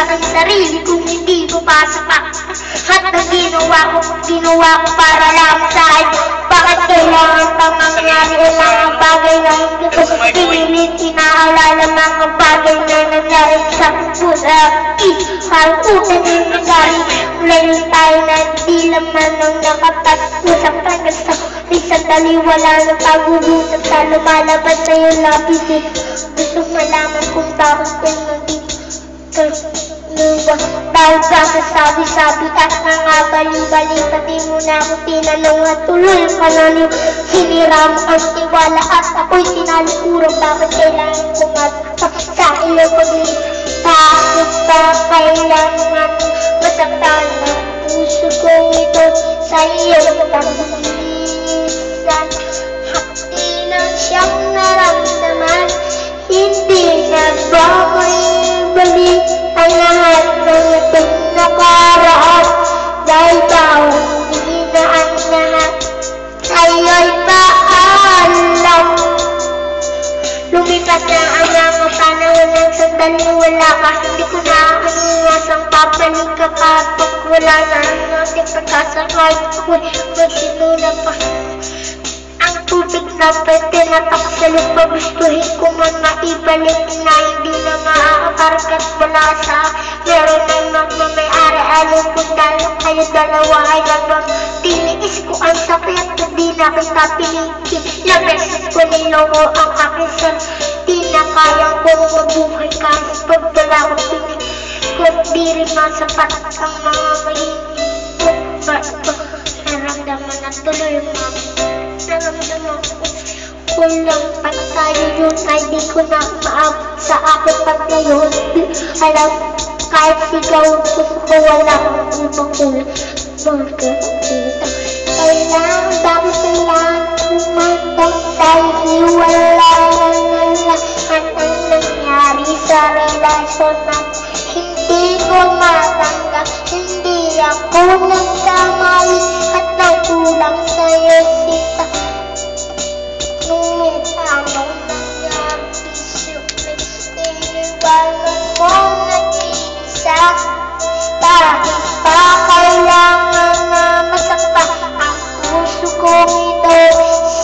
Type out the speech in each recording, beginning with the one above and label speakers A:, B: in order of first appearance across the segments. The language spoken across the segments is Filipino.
A: aking sarili kung hindi ko pa sapat. At ang ginawa ko para lang sa akin. Bakit kailangan pang mangyari ang mga bagay na hindi ko pinilit? Inaalala mga bagay na nangyari sa pusa. Halkutan yung nangyari. Ngayon tayo na di laman ng nakapag-usap. Hanggang sa isang dali wala na pag-uusap. Sa lumalabas na yung lapis. Gusto malaman kung bakit ko nandito. Dahil ba sa sabi-sabi at nangabali-bali, pati mo na ako tinanong at tuloy ka na niyo. Sinira mo ang tiwala at ako'y tinalikuran. Bakit kailangan ko sa iyong pag-ibig? Bakit ba kailangan masaktan ang puso kong ito sa iyong pag-ibisan? Hati na siyang naramdaman, hindi na ba may balik ang lahat ng itong nakaraan? Dahil ba hindi na ang lahat ayo'y paalam? Lumipas na ang mga panahon ng sandali wala ka. Hindi ko na aniwasang papalik ka kapag wala na ang ating pagkasakay. Ako'y magsinuna pa ang tubig na tinatak sa lupa. Gustuhin ko man maibalik na hindi na maaakargat wala sa meron ng magmamayari. Alam ko dahil kayo dalawa ay labang tiniis ko ang sakit na di na kita piligin. Ilang beses ko niloko ang aking sarili na kayang kong mabuhay kahit pag wala ko pinig. Kung di rin masapat ang mga mahingin ko. Naramdaman na tuloy naramdaman ko kulang pa tayo yun ay di ko na maabot sa akin pag ngayon. Alam kahit sigaw gusto ko wala kang ibang kulang. Bakit kailangan kumantang tayo hiwalayan ng lahat ang nangyari sa relasyon natin. Hindi ko matanggap, hindi ako nagkamali at nagkulang sa'yo sita. Ngunit anong nangyari siyempre, iniwanan mo nag-iisa. Bakit pa kailangan na masaktan ang puso kong ito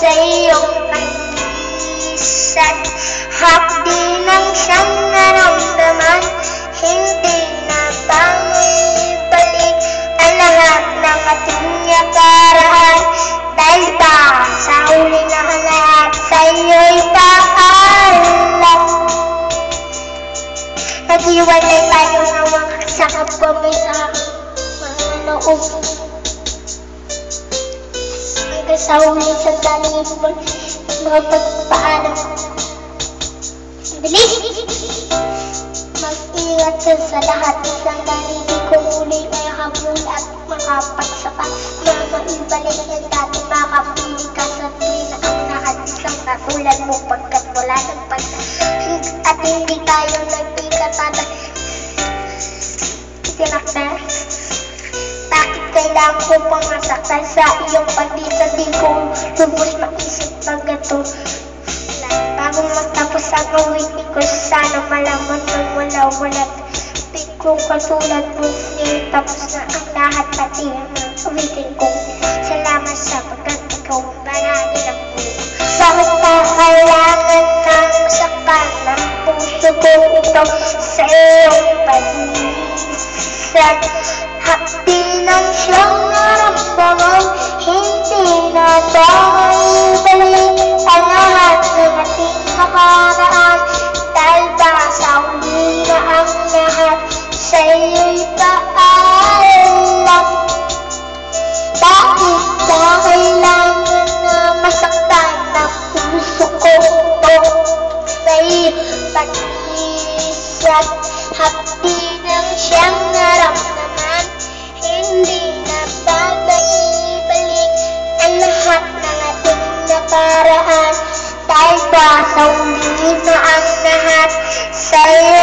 A: sa iyong pag-iisan? Hapdi nang siyang naramdaman, hindi na ba maibalik ang lahat ng ating nakaraan? Dahil ba sa huli na ang lahat sa iyo'y paalam? Nag-iwalay tayo na wakas sa kapamay sa mga loob. Hanggang sa huli sa talibon, mga pagpaalam. Bilis! Mag-ingat ka sa lahat. Isang dalili ko muli ay habol at makapagsaka. Maibalik ang dati makapiling ka sa tuwin na ang lahat isang katulad mo pagkat wala ng at hindi tayo nagkikatada. Tinakta. Bakit kailangan ko pang masaktan sa iyong pagdita? Di ko lubos maisip pag gato. Bago magtapos ang awitin ko, sana malaman ng wala. Di ko katulad mo ngayon tapos na ang lahat pati ang awitin ko. Salamat sa pagkat ikaw ang bahagi ng buhay. Bakit pa kailangan ng masaktan ng puso ko ito sa iyong pag-iisan? Hapdi nang siyang naramdaman, hindi na ba maibalik ang lahat ng ating nakaraan? Dahil ba sa huli na ang lahat sa iyo'y paalam? Bakit ba kailangan na masaktan ang puso ko ito sa iyong pag-iisan? Hapdi nang siyang naramdaman, hindi na ba maibalik ang lahat ng ating nakaraan? Dahil ba sa huli na ang lahat sa'yo